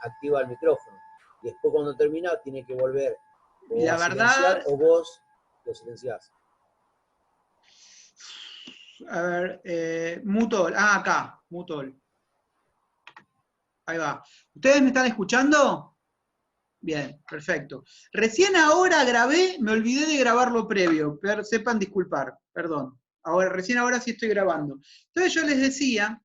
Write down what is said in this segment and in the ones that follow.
activa el micrófono. Y después cuando termina tiene que volver o La a silenciar verdad, o vos lo silenciás. a ver, Mutol, acá, Mutol. Ahí va. ¿Ustedes me están escuchando? Bien, perfecto. Recién ahora grabé, me olvidé de grabar lo previo, pero sepan disculpar, perdón. Recién ahora sí estoy grabando. Entonces yo les decía,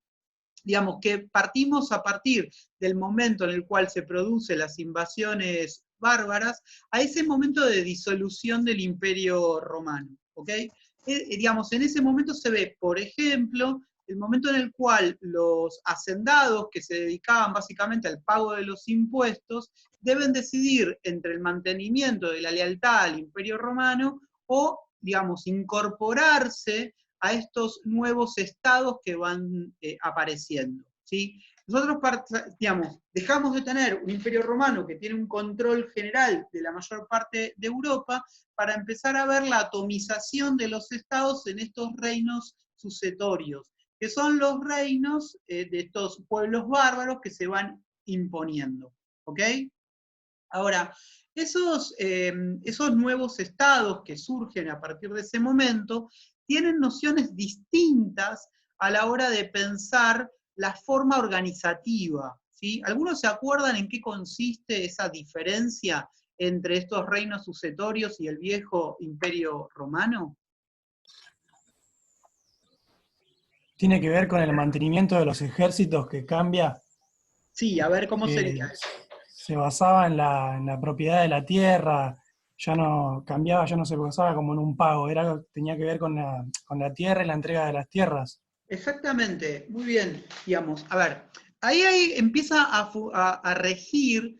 digamos, que partimos a partir del momento en el cual se producen las invasiones bárbaras, a ese momento de disolución del Imperio Romano, ¿ok? Digamos, en ese momento se ve, por ejemplo, el momento en el cual los hacendados, que se dedicaban básicamente al pago de los impuestos, deben decidir entre el mantenimiento de la lealtad al Imperio Romano o, digamos, incorporarse a estos nuevos estados que van apareciendo, ¿sí? Nosotros, digamos, dejamos de tener un imperio romano que tiene un control general de la mayor parte de Europa para empezar a ver la atomización de los estados en estos reinos sucetorios, que son los reinos de estos pueblos bárbaros que se van imponiendo, ¿ok? Ahora, esos nuevos estados que surgen a partir de ese momento tienen nociones distintas a la hora de pensar la forma organizativa, ¿sí? ¿Algunos se acuerdan en qué consiste esa diferencia entre estos reinos sucetorios y el viejo imperio romano? Tiene que ver con el mantenimiento de los ejércitos que cambia, Sí, a ver cómo que sería eso. se basaba en la propiedad de la tierra, ya no cambiaba, ya no se basaba como en un pago, tenía que ver con la tierra y la entrega de las tierras. Exactamente, muy bien, digamos. A ver, ahí empieza a regir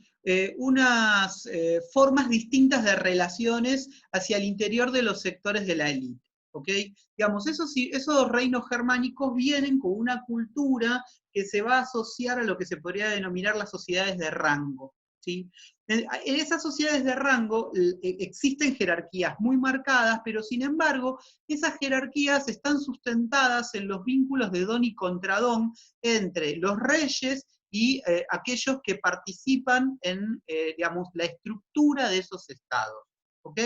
unas formas distintas de relaciones hacia el interior de los sectores de la élite, ¿ok? Digamos, esos reinos germánicos vienen con una cultura que se va a asociar a lo que se podría denominar las sociedades de rango, ¿sí? En esas sociedades de rango existen jerarquías muy marcadas, pero sin embargo, esas jerarquías están sustentadas en los vínculos de don y contradón entre los reyes y aquellos que participan en, digamos, la estructura de esos estados. ¿Ok?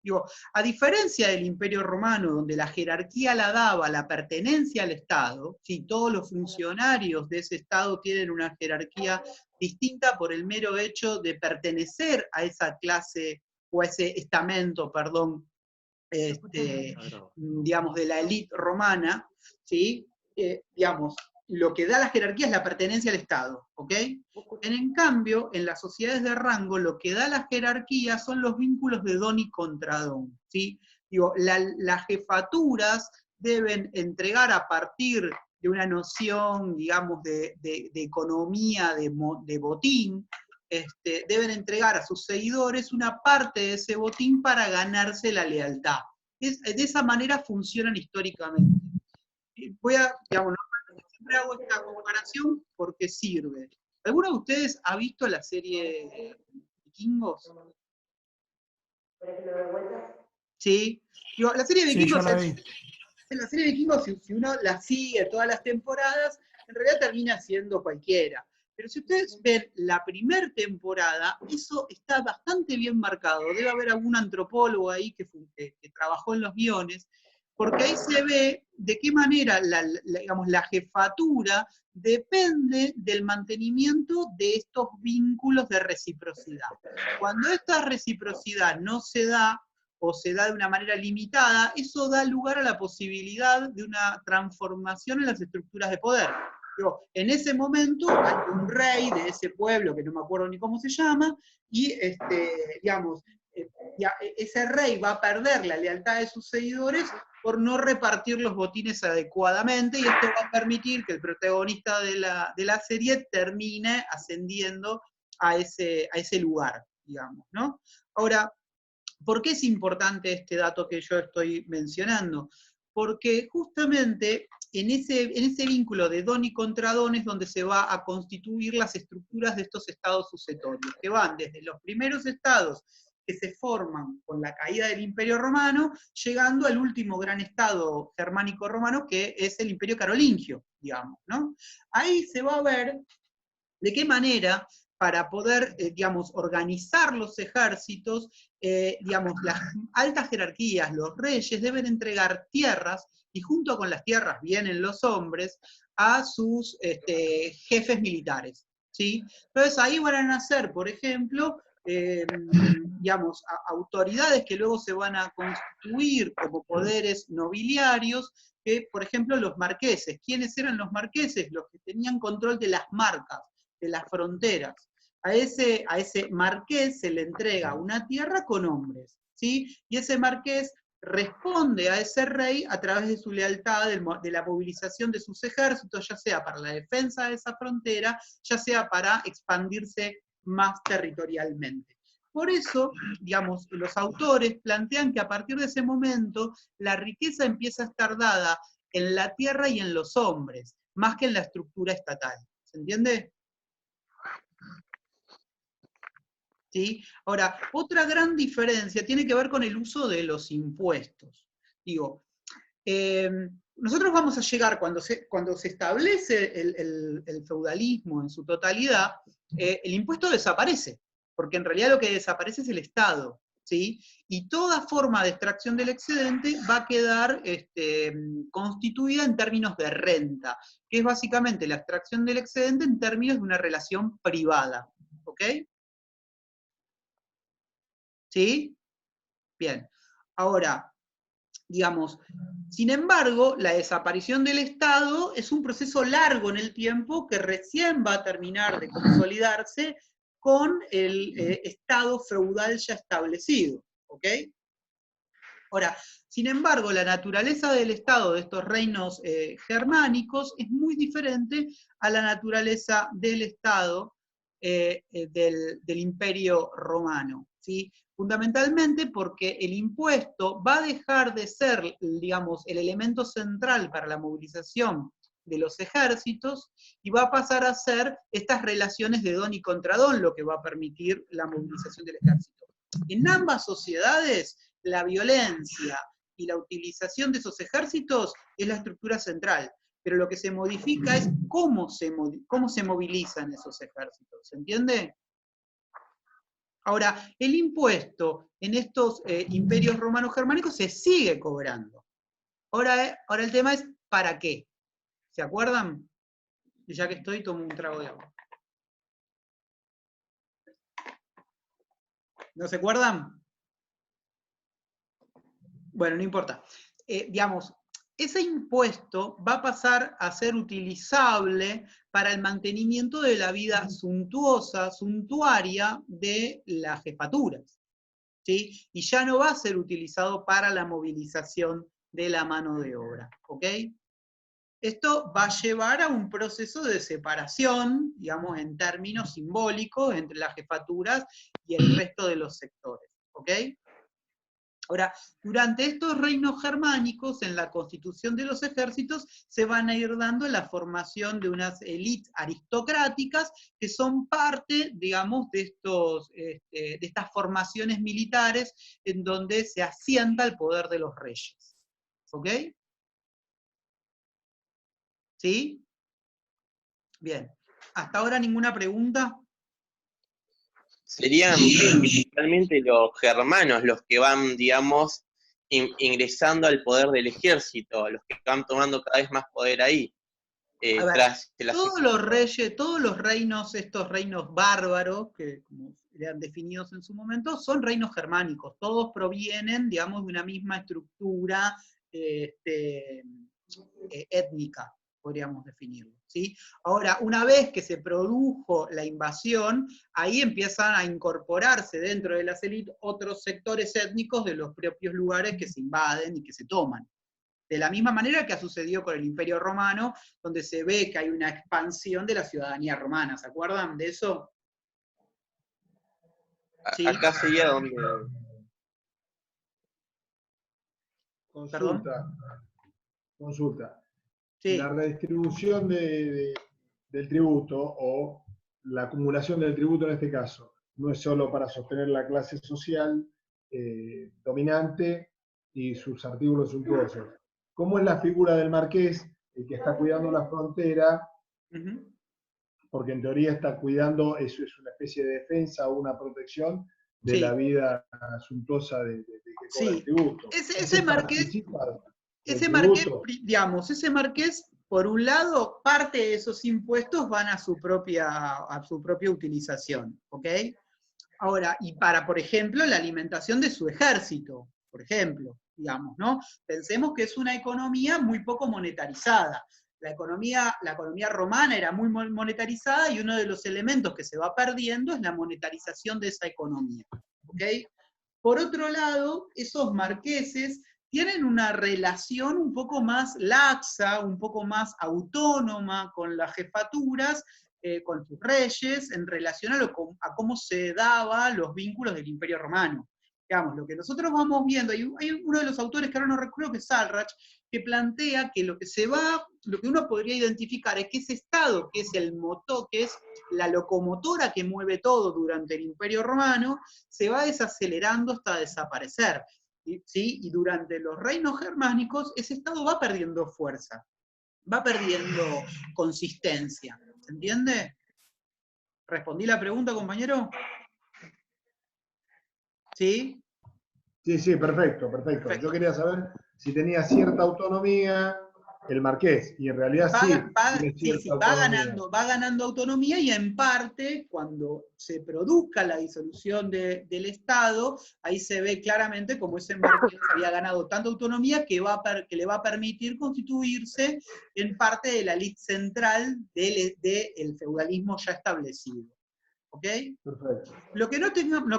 Digo, a diferencia del Imperio Romano, donde la jerarquía la daba la pertenencia al Estado, si todos los funcionarios de ese Estado tienen una jerarquía distinta por el mero hecho de pertenecer a esa clase o a ese estamento, perdón, digamos, de la élite romana, ¿sí? Digamos, lo que da la jerarquía es la pertenencia al Estado, ¿ok? En cambio, en las sociedades de rango, lo que da la jerarquía son los vínculos de don y contradón, ¿sí? Digo, las jefaturas deben entregar a partir de una noción, digamos, de economía, de botín, deben entregar a sus seguidores una parte de ese botín para ganarse la lealtad. De esa manera funcionan históricamente. Digamos, siempre hago esta comparación porque sirve. ¿Alguno de ustedes ha visto la serie Vikingos? Sí. Digo, la serie Sí, yo Vikingos la vi. en la serie Vikingos, si uno la sigue todas las temporadas, en realidad termina siendo cualquiera. Pero si ustedes ven la primera temporada, eso está bastante bien marcado. Debe haber algún antropólogo ahí que trabajó en los guiones, porque ahí se ve de qué manera digamos, la jefatura depende del mantenimiento de estos vínculos de reciprocidad. Cuando esta reciprocidad no se da, o se da de una manera limitada, eso da lugar a la posibilidad de una transformación en las estructuras de poder. Pero en ese momento hay un rey de ese pueblo, que no me acuerdo ni cómo se llama, y digamos, ese rey va a perder la lealtad de sus seguidores por no repartir los botines adecuadamente, y esto va a permitir que el protagonista de la serie termine ascendiendo a ese lugar, digamos, ¿no? Ahora, ¿por qué es importante este dato que yo estoy mencionando? Porque justamente en ese vínculo de don y contradón es donde se va a constituir las estructuras de estos estados sucetorios, que van desde los primeros estados que se forman con la caída del Imperio Romano, llegando al último gran estado germánico romano, que es el Imperio Carolingio, digamos, ¿no? Ahí se va a ver ¿De qué manera? Para poder, digamos, organizar los ejércitos, digamos, las altas jerarquías, los reyes, deben entregar tierras, y junto con las tierras vienen los hombres, a sus jefes militares, ¿sí? Entonces ahí van a nacer, por ejemplo, digamos, autoridades que luego se van a constituir como poderes nobiliarios, que, por ejemplo, los marqueses. ¿Quiénes eran los marqueses? Los que tenían control de las marcas, de las fronteras. A ese marqués se le entrega una tierra con hombres, ¿sí? Y ese marqués responde a ese rey a través de su lealtad, de la movilización de sus ejércitos, ya sea para la defensa de esa frontera, ya sea para expandirse más territorialmente. Por eso, digamos, los autores plantean que a partir de ese momento la riqueza empieza a estar dada en la tierra y en los hombres, más que en la estructura estatal. ¿Se entiende? ¿Sí? Ahora, otra gran diferencia tiene que ver con el uso de los impuestos. Digo, nosotros vamos a llegar, cuando se establece el feudalismo en su totalidad, el impuesto desaparece, porque en realidad lo que desaparece es el Estado, ¿sí? Y toda forma de extracción del excedente va a quedar constituida en términos de renta, que es básicamente la extracción del excedente en términos de una relación privada, ¿ok? ¿Sí? Bien. Ahora, digamos, sin embargo, la desaparición del Estado es un proceso largo en el tiempo que recién va a terminar de consolidarse con el Estado feudal ya establecido, ¿ok? Ahora, sin embargo, la naturaleza del Estado de estos reinos germánicos es muy diferente a la naturaleza del Estado del Imperio Romano, ¿sí? Fundamentalmente porque el impuesto va a dejar de ser, digamos, el elemento central para la movilización de los ejércitos y va a pasar a ser estas relaciones de don y contradón lo que va a permitir la movilización del ejército. En ambas sociedades, la violencia y la utilización de esos ejércitos es la estructura central, pero lo que se modifica es cómo se movilizan esos ejércitos, ¿se entiende? Ahora, el impuesto en estos imperios romanos germánicos se sigue cobrando. Ahora el tema es, ¿para qué? ¿Se acuerdan? Y ya que estoy, tomo un trago de agua. ¿No se acuerdan? Bueno, no importa. Digamos, ese impuesto va a pasar a ser utilizable para el mantenimiento de la vida suntuosa, suntuaria de las jefaturas, ¿sí? Y ya no va a ser utilizado para la movilización de la mano de obra, ¿ok? Esto va a llevar a un proceso de separación, digamos, en términos simbólicos, entre las jefaturas y el resto de los sectores, ¿ok? Ahora, durante estos reinos germánicos, en la constitución de los ejércitos, se van a ir dando la formación de unas élites aristocráticas que son parte, digamos, de estas formaciones militares en donde se asienta el poder de los reyes. ¿Ok? ¿Sí? Bien. ¿Hasta ahora ninguna pregunta? Serían principalmente los germanos los que van, digamos, ingresando al poder del ejército, los que van tomando cada vez más poder ahí. A ver, Tras la... todos los reyes, todos los reinos, estos reinos bárbaros, que como eran definidos en su momento, son reinos germánicos. Todos provienen, digamos, de una misma estructura étnica, podríamos definirlo, ¿sí? Ahora, una vez que se produjo la invasión, ahí empiezan a incorporarse dentro de las élites otros sectores étnicos de los propios lugares que se invaden y que se toman. De la misma manera que ha sucedido con el Imperio Romano, donde se ve que hay una expansión de la ciudadanía romana. ¿Se acuerdan de eso? ¿Sí? Acá sería donde... Consulta. Sí. La redistribución del tributo, o la acumulación del tributo en este caso, no es solo para sostener la clase social dominante y sus artículos suntuosos. ¿Cómo es la figura del marqués, el que está cuidando la frontera, porque en teoría está cuidando, eso es una especie de defensa o una protección de Sí. la vida suntuosa de que cobra el Sí. tributo. Ese marqués, participa del ese marqués, tributo. digamos, ese marqués, por un lado, parte de esos impuestos van a su propia utilización, ¿ok? Ahora, y para, por ejemplo, la alimentación de su ejército, por ejemplo, digamos, ¿no? Pensemos que es una economía muy poco monetarizada. La economía romana era muy monetarizada y uno de los elementos que se va perdiendo es la monetarización de esa economía, ¿ok? Por otro lado, esos marqueses tienen una relación un poco más laxa, un poco más autónoma con las jefaturas, con sus reyes, en relación a cómo se daban los vínculos del Imperio Romano. Digamos, lo que nosotros vamos viendo, hay uno de los autores que ahora no recuerdo, que es Salrach, que plantea que lo que uno podría identificar es que ese Estado, que es el motor, que es la locomotora que mueve todo durante el Imperio Romano, se va desacelerando hasta desaparecer. ¿Sí? Y durante los reinos germánicos, ese Estado va perdiendo fuerza, va perdiendo consistencia. ¿Se entiende? ¿Respondí la pregunta, compañero? ¿Sí? Sí, perfecto. Yo quería saber si tenía cierta autonomía el marqués, y en realidad tiene cierta autonomía. Va ganando autonomía, y en parte, cuando se produzca la disolución del Estado, ahí se ve claramente cómo ese marqués había ganado tanta autonomía que le va a permitir constituirse en parte de la elite central del feudalismo ya establecido. ¿Ok? Perfecto. Lo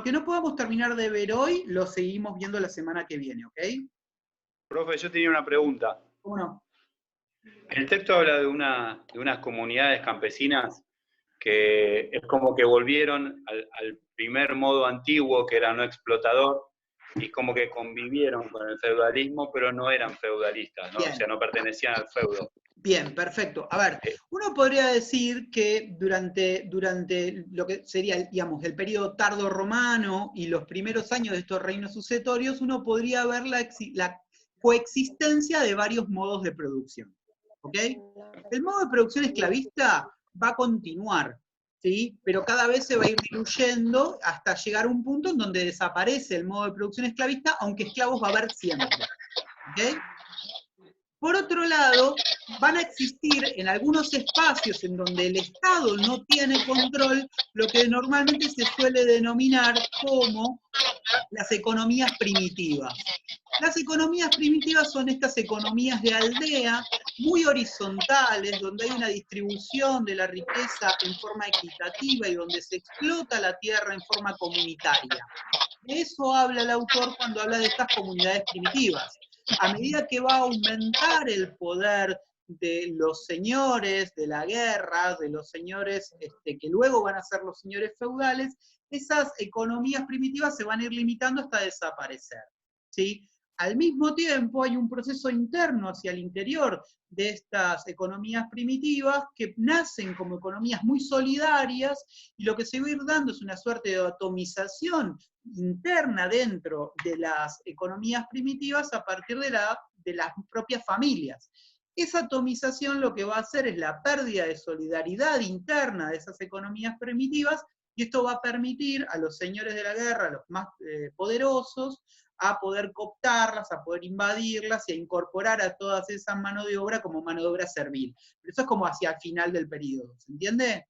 que no podamos terminar de ver hoy, lo seguimos viendo la semana que viene, ¿ok? Profe, yo tenía una pregunta. ¿Cómo no? El texto habla de unas comunidades campesinas que es como que volvieron al primer modo antiguo, que era no explotador, y como que convivieron con el feudalismo, pero no eran feudalistas, ¿no? O sea, no pertenecían al feudo. Bien, perfecto. A ver, uno podría decir que durante lo que sería, digamos, el periodo tardo romano y los primeros años de estos reinos sucetorios, uno podría ver la coexistencia de varios modos de producción. ¿Ok? El modo de producción esclavista va a continuar, ¿sí? Pero cada vez se va a ir diluyendo hasta llegar a un punto en donde desaparece el modo de producción esclavista, aunque esclavos va a haber siempre. ¿Ok? Por otro lado, van a existir en algunos espacios en donde el Estado no tiene control lo que normalmente se suele denominar como las economías primitivas. Las economías primitivas son estas economías de aldea, muy horizontales, donde hay una distribución de la riqueza en forma equitativa y donde se explota la tierra en forma comunitaria. De eso habla el autor cuando habla de estas comunidades primitivas. A medida que va a aumentar el poder de los señores de la guerra, de los señores que luego van a ser los señores feudales, esas economías primitivas se van a ir limitando hasta desaparecer, ¿sí? Al mismo tiempo hay un proceso interno hacia el interior de estas economías primitivas que nacen como economías muy solidarias, y lo que se va a ir dando es una suerte de atomización interna dentro de las economías primitivas a partir de las propias familias. Esa atomización lo que va a hacer es la pérdida de solidaridad interna de esas economías primitivas, y esto va a permitir a los señores de la guerra, a los más poderosos, a poder cooptarlas, a poder invadirlas y a incorporar a toda esa mano de obra como mano de obra servil. Pero eso es como hacia el final del periodo, ¿se entiende?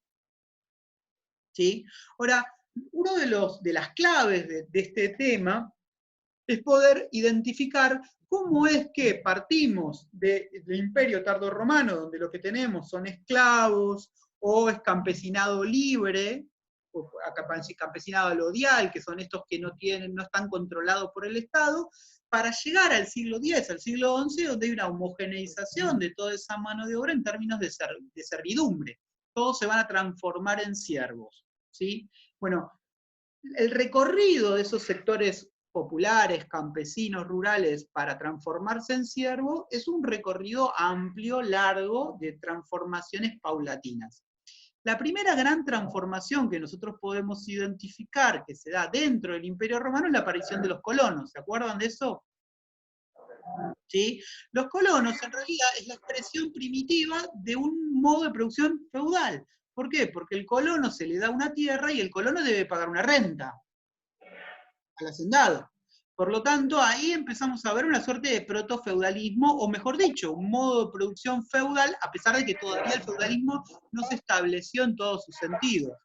¿Sí? Ahora, uno de las claves de este tema es poder identificar cómo es que partimos del imperio tardorromano, donde lo que tenemos son esclavos, o es campesinado libre, o campesinado alodial, que son estos que no están controlados por el Estado, para llegar al siglo X, al siglo XI, donde hay una homogeneización de toda esa mano de obra en términos de servidumbre. Todos se van a transformar en siervos, ¿sí? Bueno, el recorrido de esos sectores populares, campesinos, rurales, para transformarse en siervo, es un recorrido amplio, largo, de transformaciones paulatinas. La primera gran transformación que nosotros podemos identificar que se da dentro del Imperio Romano es la aparición de los colonos. ¿Se acuerdan de eso? ¿Sí? Los colonos en realidad es la expresión primitiva de un modo de producción feudal. ¿Por qué? Porque el colono se le da una tierra y el colono debe pagar una renta al hacendado. Por lo tanto, ahí empezamos a ver una suerte de protofeudalismo, o mejor dicho, un modo de producción feudal, a pesar de que todavía el feudalismo no se estableció en todos sus sentidos.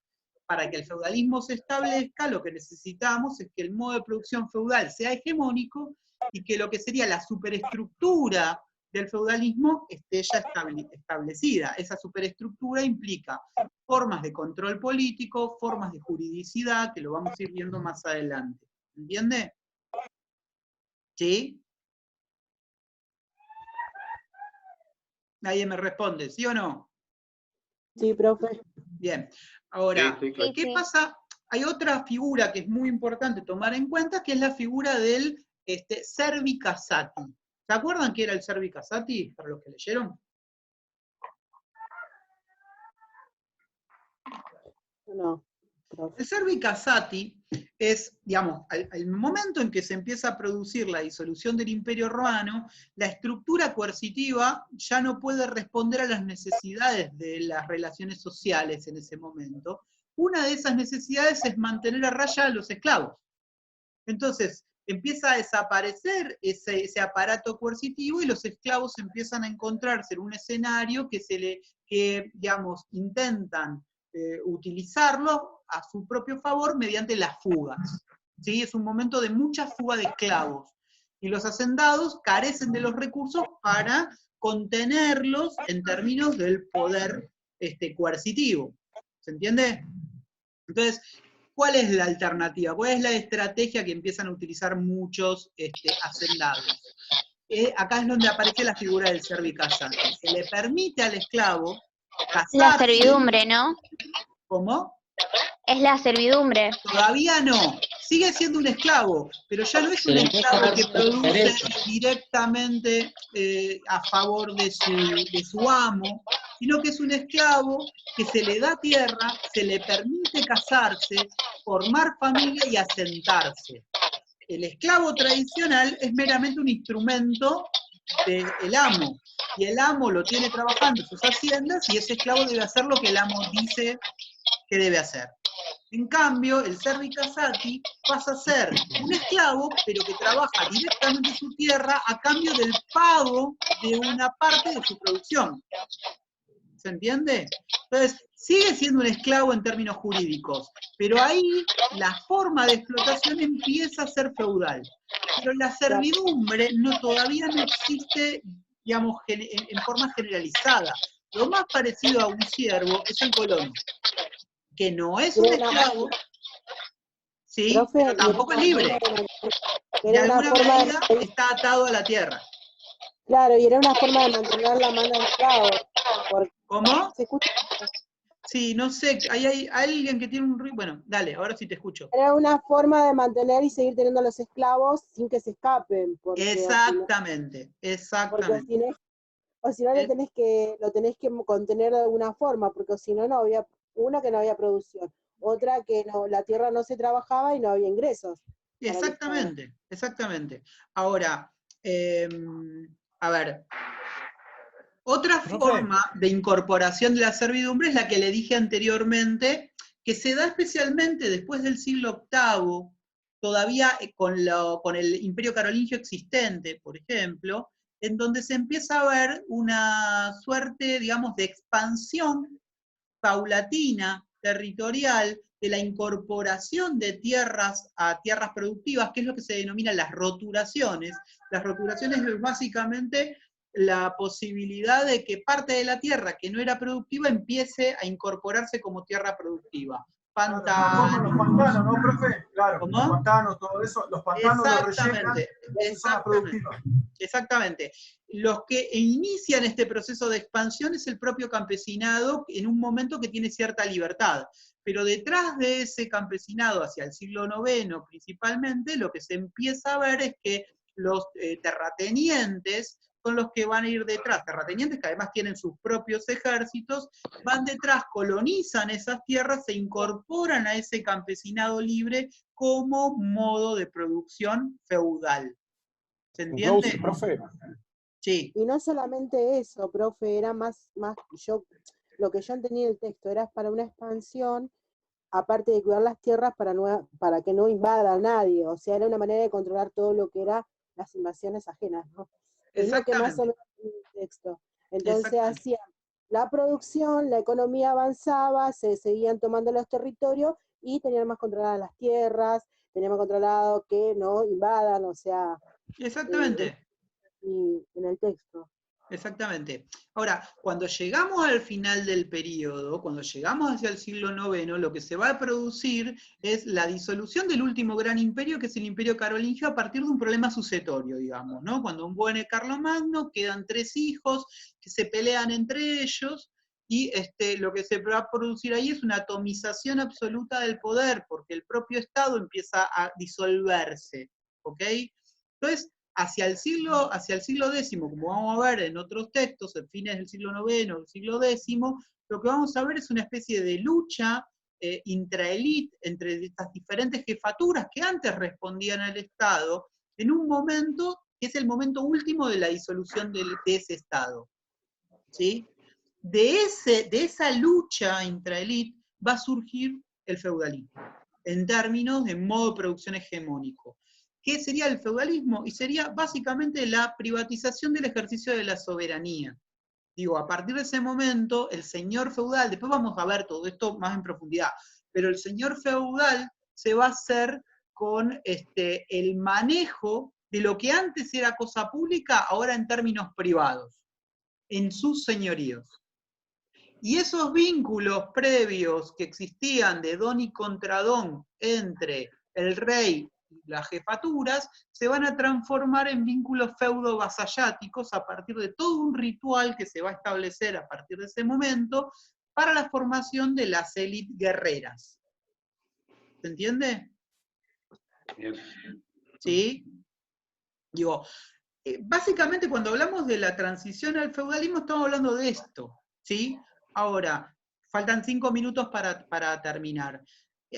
Para que el feudalismo se establezca, lo que necesitamos es que el modo de producción feudal sea hegemónico y que lo que sería la superestructura del feudalismo esté ya establecida. Esa superestructura implica formas de control político, formas de juridicidad, que lo vamos a ir viendo más adelante. ¿Entiende? ¿Sí? Nadie me responde, ¿sí o no? Sí, profe. Bien. Ahora, Sí, claro. ¿qué pasa? Hay otra figura que es muy importante tomar en cuenta, que es la figura del Servi Casati. ¿Se acuerdan qué era el Servi Casati, para los que leyeron? No, profe. El Servi Casati es, digamos, al momento en que se empieza a producir la disolución del Imperio Romano, la estructura coercitiva ya no puede responder a las necesidades de las relaciones sociales en ese momento. Una de esas necesidades es mantener a raya a los esclavos. Entonces, empieza a desaparecer ese aparato coercitivo y los esclavos empiezan a encontrarse en un escenario que digamos, intentan utilizarlo a su propio favor mediante las fugas. ¿Sí? Es un momento de mucha fuga de esclavos. Y los hacendados carecen de los recursos para contenerlos en términos del poder coercitivo. ¿Se entiende? Entonces, ¿cuál es la alternativa? ¿Cuál es la estrategia que empiezan a utilizar muchos hacendados? Acá es donde aparece la figura del Servi Casati. Se le permite al esclavo casarse. La servidumbre, ¿no? ¿Cómo? Es la servidumbre. Todavía no. Sigue siendo un esclavo, pero ya no es un esclavo que produce directamente a favor de su amo, sino que es un esclavo que se le da tierra, se le permite casarse, formar familia y asentarse. El esclavo tradicional es meramente un instrumento del amo, y el amo lo tiene trabajando en sus haciendas, y ese esclavo debe hacer lo que el amo dice que debe hacer. En cambio, el Servi Casati pasa a ser un esclavo, pero que trabaja directamente su tierra a cambio del pago de una parte de su producción. ¿Se entiende? Entonces, sigue siendo un esclavo en términos jurídicos, pero ahí la forma de explotación empieza a ser feudal. Pero la servidumbre todavía no existe, digamos, en forma generalizada. Lo más parecido a un siervo es el colono, que no es un esclavo, ¿sí? Profe, Pero tampoco es libre. De Era una alguna forma manera está atado a la tierra. Claro, y era una forma de mantener la mano del esclavo. ¿Cómo? ¿Se escucha? Sí, no sé, hay alguien que tiene un ruido. Bueno, dale, ahora sí te escucho. Era una forma de mantener y seguir teniendo a los esclavos sin que se escapen. Exactamente, exactamente. O si no lo tenés que contener de alguna forma, porque si no, no había, una que no había producción, otra que no, la tierra no se trabajaba y no había ingresos. Exactamente, exactamente. Ahora, a ver, otra forma de incorporación de la servidumbre es la que le dije anteriormente, que se da especialmente después del siglo VIII, todavía con el Imperio Carolingio existente, por ejemplo, en donde se empieza a ver una suerte, digamos, de expansión paulatina, territorial, de la incorporación de tierras a tierras productivas, que es lo que se denomina las roturaciones. Las roturaciones es básicamente la posibilidad de que parte de la tierra que no era productiva empiece a incorporarse como tierra productiva. Pantanos. Los pantanos, ¿no, profe? Claro, ¿Cómo? los pantanos, todo eso, los pantanos los rellenan de zonas productivas. Exactamente. Los que inician este proceso de expansión es el propio campesinado en un momento que tiene cierta libertad. Pero detrás de ese campesinado, hacia el siglo IX principalmente, lo que se empieza a ver es que los terratenientes son los que van a ir detrás, terratenientes que además tienen sus propios ejércitos, van detrás, colonizan esas tierras, se incorporan a ese campesinado libre como modo de producción feudal. ¿Se entiende? Profe. Sí. Y no solamente eso, profe, era más yo lo que yo entendí del texto era para una expansión, aparte de cuidar las tierras para que no invada a nadie, o sea, era una manera de controlar todo lo que era las invasiones ajenas, ¿no? Es lo que más o menos entendí del texto. Entonces hacían la producción, la economía avanzaba, se seguían tomando los territorios y tenían más controladas las tierras, tenían más controlado que no invadan, o sea, Exactamente. en el texto. Exactamente. Ahora, cuando llegamos al final del periodo, cuando llegamos hacia el siglo IX, lo que se va a producir es la disolución del último gran imperio, que es el imperio carolingio, a partir de un problema sucetorio, digamos, ¿no? Cuando muere Carlomagno, quedan 3 hijos que se pelean entre ellos, y lo que se va a producir ahí es una atomización absoluta del poder, porque el propio Estado empieza a disolverse, ¿ok? Entonces, hacia el siglo X, como vamos a ver en otros textos, en fines del siglo IX, el siglo X, lo que vamos a ver es una especie de lucha intraelite entre estas diferentes jefaturas que antes respondían al Estado, en un momento que es el momento último de la disolución de ese Estado. ¿Sí? De esa lucha intraelite va a surgir el feudalismo, en términos de modo de producción hegemónico. ¿Qué sería el feudalismo? Y sería básicamente la privatización del ejercicio de la soberanía. Digo, a partir de ese momento, el señor feudal, después vamos a ver todo esto más en profundidad, pero el señor feudal se va a hacer con el manejo de lo que antes era cosa pública, ahora en términos privados, en sus señoríos. Y esos vínculos previos que existían de don y contradón entre el rey y las jefaturas, se van a transformar en vínculos feudo-vasalláticos a partir de todo un ritual que se va a establecer a partir de ese momento para la formación de las élites guerreras. ¿Se entiende? Bien. ¿Sí? Digo, básicamente cuando hablamos de la transición al feudalismo estamos hablando de esto, ¿sí? Ahora, faltan 5 minutos para terminar.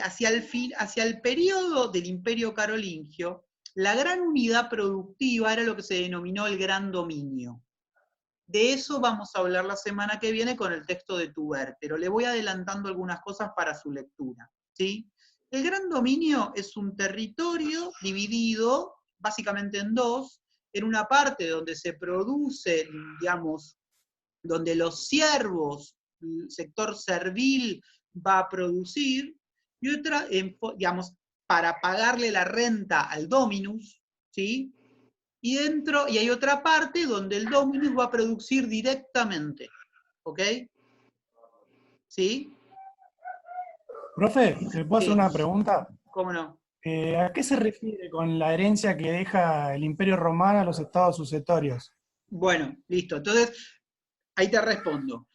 Hacia el periodo del Imperio Carolingio, la gran unidad productiva era lo que se denominó el Gran Dominio. De eso vamos a hablar la semana que viene con el texto de Toubert, pero le voy adelantando algunas cosas para su lectura, ¿sí? El Gran Dominio es un territorio dividido básicamente en dos, en una parte donde se produce, digamos, donde los siervos, el sector servil va a producir, y otra, digamos, para pagarle la renta al dominus, ¿sí? Y hay otra parte donde el dominus va a producir directamente, ¿ok? ¿Sí? Profe, ¿le puedo hacer una pregunta? ¿Cómo no? ¿A qué se refiere con la herencia que deja el Imperio Romano a los estados sucetorios? Bueno, listo. Entonces, ahí te respondo.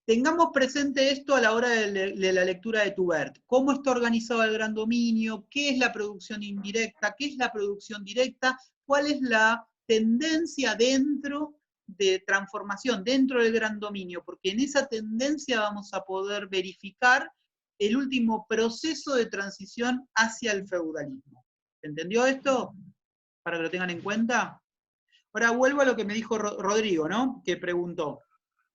Tengamos presente esto a la hora de la lectura de Toubert. ¿Cómo está organizado el Gran Dominio? ¿Qué es la producción indirecta? ¿Qué es la producción directa? ¿Cuál es la tendencia dentro de transformación, dentro del Gran Dominio? Porque en esa tendencia vamos a poder verificar el último proceso de transición hacia el feudalismo. ¿Entendió esto? Para que lo tengan en cuenta. Ahora vuelvo a lo que me dijo Rodrigo, ¿no? Que preguntó.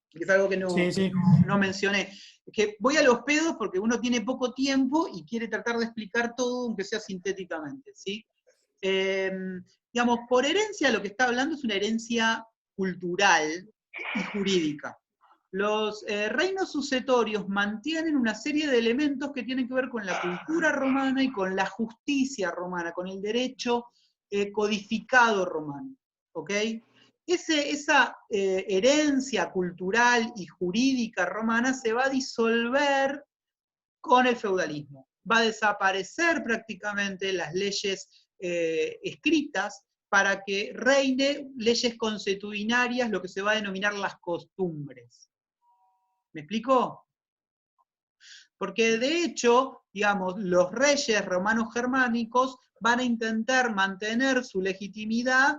Que es algo que no mencioné. Que voy a los pedos porque uno tiene poco tiempo y quiere tratar de explicar todo, aunque sea sintéticamente, ¿sí? Digamos, por herencia lo que está hablando es una herencia cultural y jurídica. Los reinos sucetorios mantienen una serie de elementos que tienen que ver con la cultura romana y con la justicia romana, con el derecho codificado romano, ¿ok? Esa herencia cultural y jurídica romana se va a disolver con el feudalismo. Va a desaparecer prácticamente las leyes escritas para que reine leyes consuetudinarias, lo que se va a denominar las costumbres. ¿Me explico? Porque de hecho, digamos, los reyes romanos germánicos van a intentar mantener su legitimidad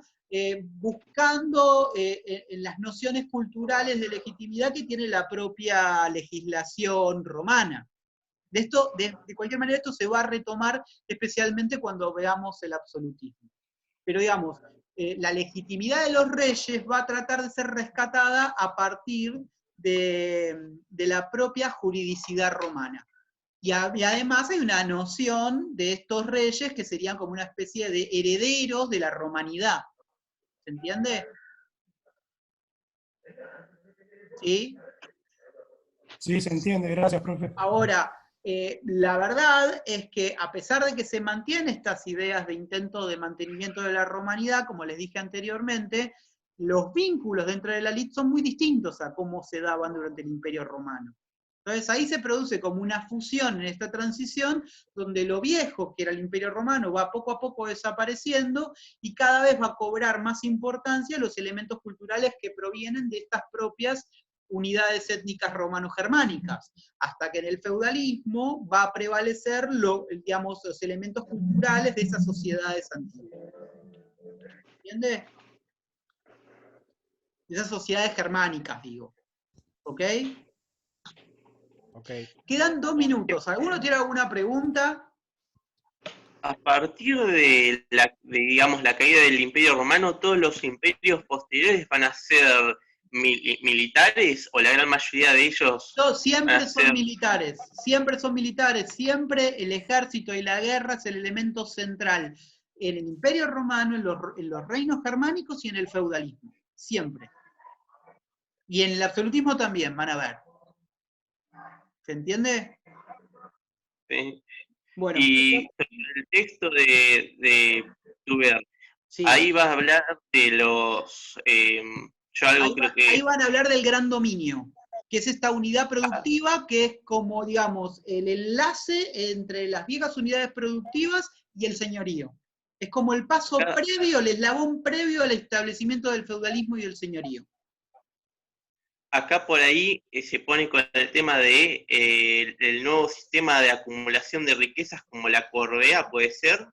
buscando las nociones culturales de legitimidad que tiene la propia legislación romana. De cualquier manera, esto se va a retomar especialmente cuando veamos el absolutismo. Pero digamos, la legitimidad de los reyes va a tratar de ser rescatada a partir de la propia juridicidad romana. Y además hay una noción de estos reyes que serían como una especie de herederos de la romanidad. ¿Se entiende? ¿Sí? Sí, se entiende, gracias, profe. Ahora, la verdad es que a pesar de que se mantienen estas ideas de intento de mantenimiento de la romanidad, como les dije anteriormente, los vínculos dentro de la elite son muy distintos a cómo se daban durante el Imperio Romano. Entonces ahí se produce como una fusión en esta transición, donde lo viejo, que era el Imperio Romano, va poco a poco desapareciendo, y cada vez va a cobrar más importancia los elementos culturales que provienen de estas propias unidades étnicas romano-germánicas, hasta que en el feudalismo va a prevalecer digamos, los elementos culturales de esas sociedades antiguas. ¿Entiende? De esas sociedades germánicas, digo. ¿Ok? Ok. Quedan 2 minutos. ¿Alguno tiene alguna pregunta? A partir de digamos, la caída del Imperio Romano, ¿todos los imperios posteriores van a ser militares, o la gran mayoría de ellos? No, siempre son militares, siempre el ejército y la guerra es el elemento central en el Imperio Romano, en los reinos germánicos y en el feudalismo, siempre. Y en el absolutismo también, van a ver. ¿Se entiende? Sí. Bueno. Y el texto de Tuber, sí. Ahí vas a hablar de los... Ahí van a hablar del gran dominio, que es esta unidad productiva que es como, digamos, el enlace entre las viejas unidades productivas y el señorío. Es como el paso previo, el eslabón previo al establecimiento del feudalismo y del señorío. Acá por ahí se pone con el tema de el nuevo sistema de acumulación de riquezas, como la corvea, puede ser,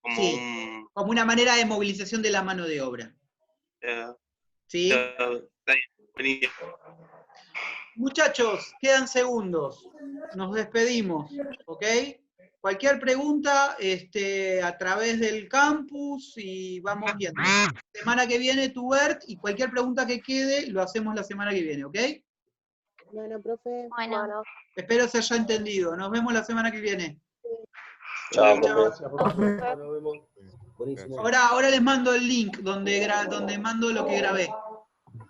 como una manera de movilización de la mano de obra. ¿Sí? Muchachos, quedan segundos. Nos despedimos, ¿ok? Cualquier pregunta a través del campus y vamos viendo. Semana que viene, Tubert, y cualquier pregunta que quede, lo hacemos la semana que viene, ¿ok? Bueno, profe. Bueno. Espero se haya entendido. Nos vemos la semana que viene. Chao, profe. Nos vemos. Buenísimo. Ahora les mando el link donde mando lo que grabé.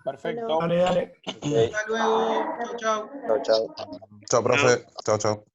Perfecto. Dale. Hasta luego. Chau, chau. Chao, chao. Chao, profe. Chao, chao.